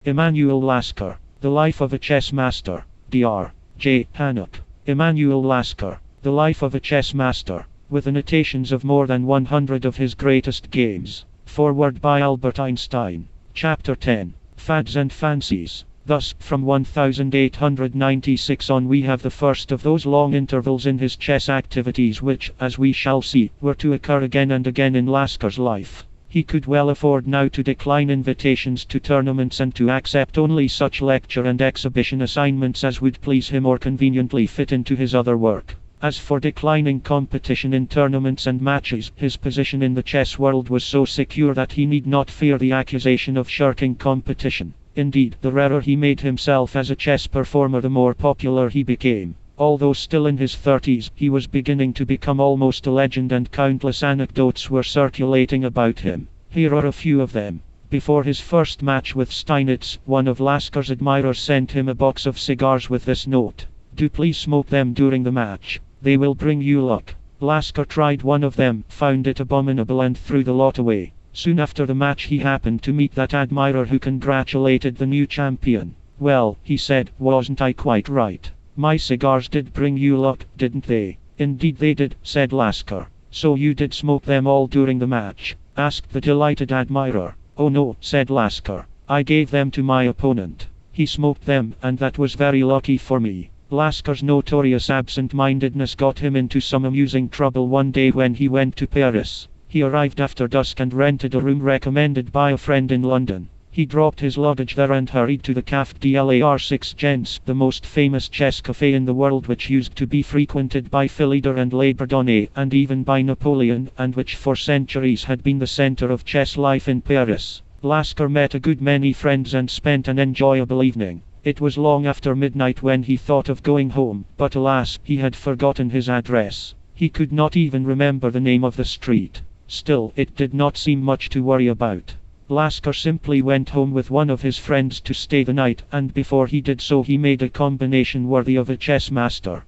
Emanuel Lasker, The Life of a Chess Master, Dr. J. Hannock. Emanuel Lasker, The Life of a Chess Master, with annotations of more than 100 of his greatest games. Foreword by Albert Einstein. Chapter 10. Fads and Fancies. Thus, from 1896 on we have the first of those long intervals in his chess activities which, as we shall see, were to occur again and again in Lasker's life. He could well afford now to decline invitations to tournaments and to accept only such lecture and exhibition assignments as would please him or conveniently fit into his other work. As for declining competition in tournaments and matches, his position in the chess world was so secure that he need not fear the accusation of shirking competition. Indeed, the rarer he made himself as a chess performer, the more popular he became. Although still in his 30s, he was beginning to become almost a legend and countless anecdotes were circulating about him. Here are a few of them. Before his first match with Steinitz, one of Lasker's admirers sent him a box of cigars with this note: "Do please smoke them during the match. They will bring you luck." Lasker tried one of them, found it abominable and threw the lot away. Soon after the match he happened to meet that admirer who congratulated the new champion. "Well," he said, "wasn't I quite right? My cigars did bring you luck, didn't they?" "Indeed they did," said Lasker. "So you did smoke them all during the match?" asked the delighted admirer. "Oh no," said Lasker. "I gave them to my opponent. He smoked them, and that was very lucky for me." Lasker's notorious absent-mindedness got him into some amusing trouble one day when he went to Paris. He arrived after dusk and rented a room recommended by a friend in London. He dropped his luggage there and hurried to the Café de l'Ar6 Gens, the most famous chess café in the world, which used to be frequented by Philidor and Labourdonnais, and even by Napoleon, and which for centuries had been the center of chess life in Paris. Lasker met a good many friends and spent an enjoyable evening. It was long after midnight when he thought of going home, but alas, he had forgotten his address. He could not even remember the name of the street. Still, it did not seem much to worry about. Lasker simply went home with one of his friends to stay the night, and before he did so he made a combination worthy of a chess master.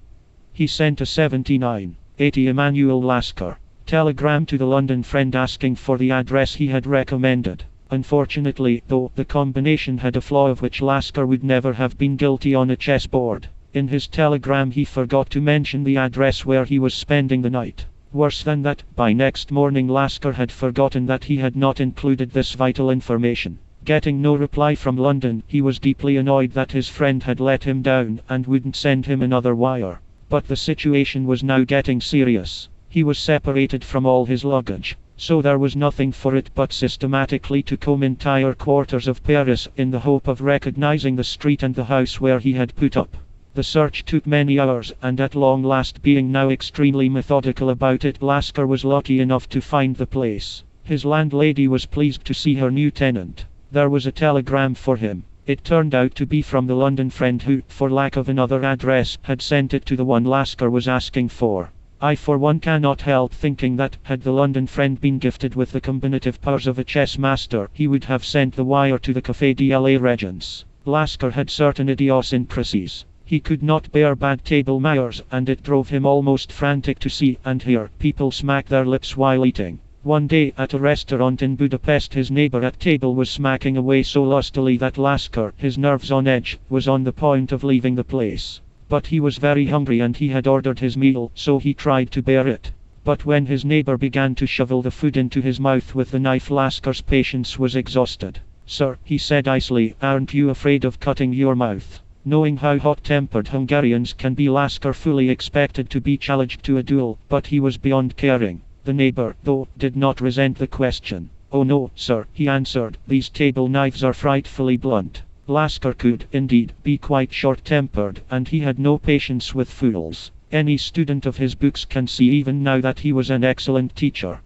He sent a 7980 Emanuel Lasker telegram to the London friend asking for the address he had recommended. Unfortunately, though, the combination had a flaw of which Lasker would never have been guilty on a chessboard. In his telegram he forgot to mention the address where he was spending the night. Worse than that, by next morning Lasker had forgotten that he had not included this vital information. Getting no reply from London, he was deeply annoyed that his friend had let him down, and wouldn't send him another wire. But the situation was now getting serious. He was separated from all his luggage, so there was nothing for it but systematically to comb entire quarters of Paris, in the hope of recognizing the street and the house where he had put up. The search took many hours, and at long last, being now extremely methodical about it, Lasker was lucky enough to find the place. His landlady was pleased to see her new tenant. There was a telegram for him. It turned out to be from the London friend who, for lack of another address, had sent it to the one Lasker was asking for. I for one cannot help thinking that, had the London friend been gifted with the combinative powers of a chess master, he would have sent the wire to the Café de la Régence. Lasker had certain idiosyncrasies. He could not bear bad table manners, and it drove him almost frantic to see and hear people smack their lips while eating. One day, at a restaurant in Budapest, his neighbor at table was smacking away so lustily that Lasker, his nerves on edge, was on the point of leaving the place. But he was very hungry and he had ordered his meal, so he tried to bear it. But when his neighbor began to shovel the food into his mouth with the knife, Lasker's patience was exhausted. "Sir," he said icily, "aren't you afraid of cutting your mouth?" Knowing how hot-tempered Hungarians can be, Lasker fully expected to be challenged to a duel, but he was beyond caring. The neighbor, though, did not resent the question. "Oh no, sir," he answered, "these table knives are frightfully blunt." Lasker could, indeed, be quite short-tempered, and he had no patience with fools. Any student of his books can see even now that he was an excellent teacher.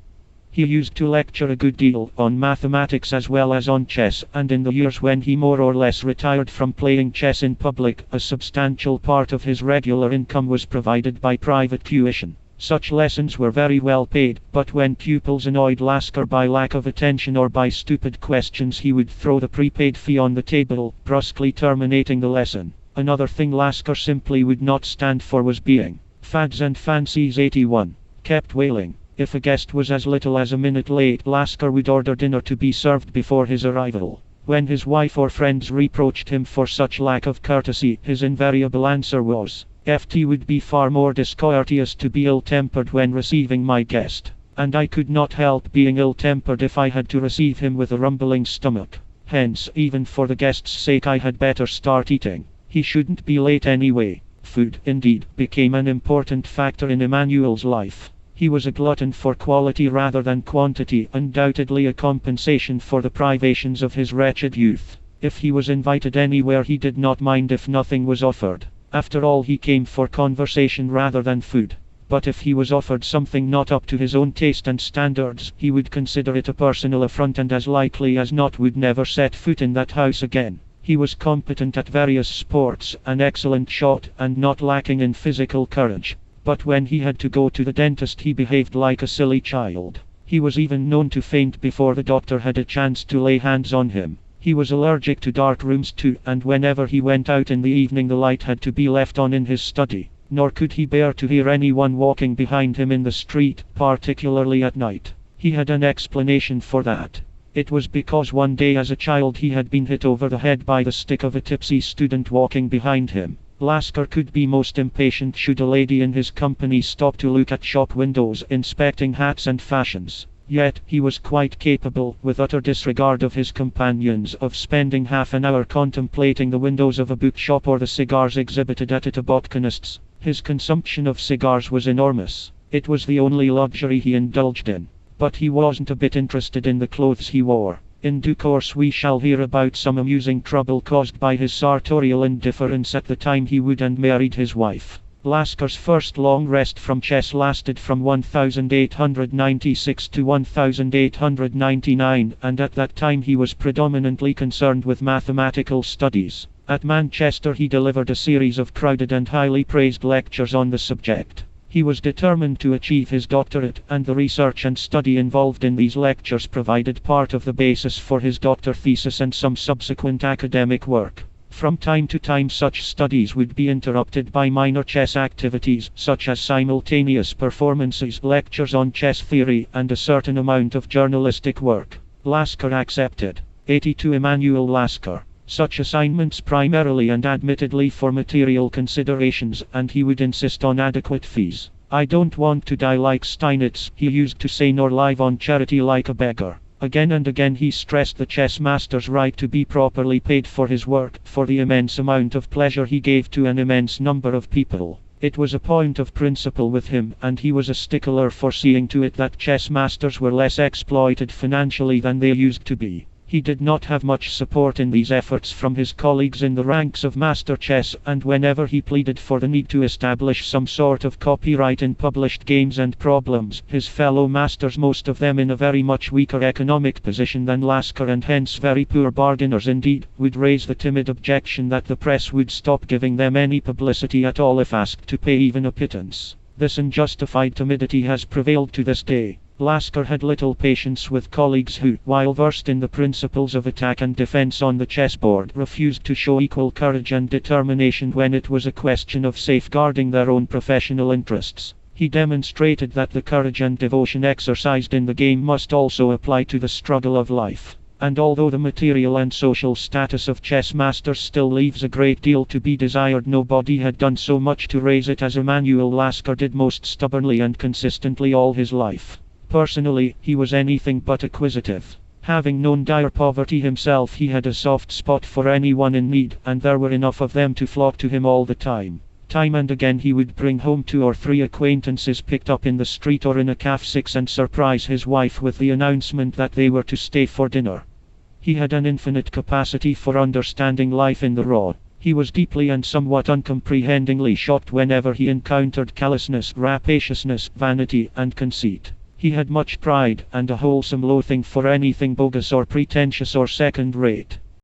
He used to lecture a good deal, on mathematics as well as on chess, and in the years when he more or less retired from playing chess in public, a substantial part of his regular income was provided by private tuition. Such lessons were very well paid, but when pupils annoyed Lasker by lack of attention or by stupid questions, he would throw the prepaid fee on the table, brusquely terminating the lesson. Another thing Lasker simply would not stand for was being fads and fancies 81. Kept wailing. If a guest was as little as a minute late, Lasker would order dinner to be served before his arrival. When his wife or friends reproached him for such lack of courtesy, his invariable answer was, "Ft would be far more discourteous to be ill-tempered when receiving my guest. And I could not help being ill-tempered if I had to receive him with a rumbling stomach. Hence, even for the guest's sake I had better start eating. He shouldn't be late anyway." Food, indeed, became an important factor in Emmanuel's life. He was a glutton for quality rather than quantity, undoubtedly a compensation for the privations of his wretched youth. If he was invited anywhere he did not mind if nothing was offered. After all, he came for conversation rather than food. But if he was offered something not up to his own taste and standards, he would consider it a personal affront and as likely as not would never set foot in that house again. He was competent at various sports, an excellent shot, and not lacking in physical courage. But when he had to go to the dentist he behaved like a silly child. He was even known to faint before the doctor had a chance to lay hands on him. He was allergic to dark rooms too, and whenever he went out in the evening the light had to be left on in his study. Nor could he bear to hear anyone walking behind him in the street, particularly at night. He had an explanation for that. It was because one day as a child he had been hit over the head by the stick of a tipsy student walking behind him. Lasker could be most impatient should a lady in his company stop to look at shop windows inspecting hats and fashions. Yet, he was quite capable, with utter disregard of his companions, of spending half an hour contemplating the windows of a bookshop or the cigars exhibited at a tobacconist's. His consumption of cigars was enormous. It was the only luxury he indulged in. But he wasn't a bit interested in the clothes he wore. In due course we shall hear about some amusing trouble caused by his sartorial indifference at the time he would and married his wife. Lasker's first long rest from chess lasted from 1896 to 1899, and at that time he was predominantly concerned with mathematical studies. At Manchester he delivered a series of crowded and highly praised lectures on the subject. He was determined to achieve his doctorate, and the research and study involved in these lectures provided part of the basis for his doctor thesis and some subsequent academic work. From time to time such studies would be interrupted by minor chess activities, such as simultaneous performances, lectures on chess theory, and a certain amount of journalistic work. Lasker accepted. 82 Emanuel Lasker. Such assignments primarily and admittedly for material considerations, and he would insist on adequate fees. "I don't want to die like Steinitz," he used to say, "nor live on charity like a beggar." Again and again he stressed the chess master's right to be properly paid for his work, for the immense amount of pleasure he gave to an immense number of people. It was a point of principle with him, and he was a stickler for seeing to it that chess masters were less exploited financially than they used to be. He did not have much support in these efforts from his colleagues in the ranks of master chess, and whenever he pleaded for the need to establish some sort of copyright in published games and problems, his fellow masters, most of them in a very much weaker economic position than Lasker and hence very poor bargainers indeed, would raise the timid objection that the press would stop giving them any publicity at all if asked to pay even a pittance. This unjustified timidity has prevailed to this day. Lasker had little patience with colleagues who, while versed in the principles of attack and defense on the chessboard, refused to show equal courage and determination when it was a question of safeguarding their own professional interests. He demonstrated that the courage and devotion exercised in the game must also apply to the struggle of life. And although the material and social status of chess masters still leaves a great deal to be desired, nobody had done so much to raise it as Emanuel Lasker did most stubbornly and consistently all his life. Personally, he was anything but acquisitive. Having known dire poverty himself, he had a soft spot for anyone in need, and there were enough of them to flock to him all the time. Time and again he would bring home 2 or 3 acquaintances picked up in the street or in a cafe and surprise his wife with the announcement that they were to stay for dinner. He had an infinite capacity for understanding life in the raw. He was deeply and somewhat uncomprehendingly shocked whenever he encountered callousness, rapaciousness, vanity, and conceit. He had much pride, and a wholesome loathing for anything bogus or pretentious or second-rate.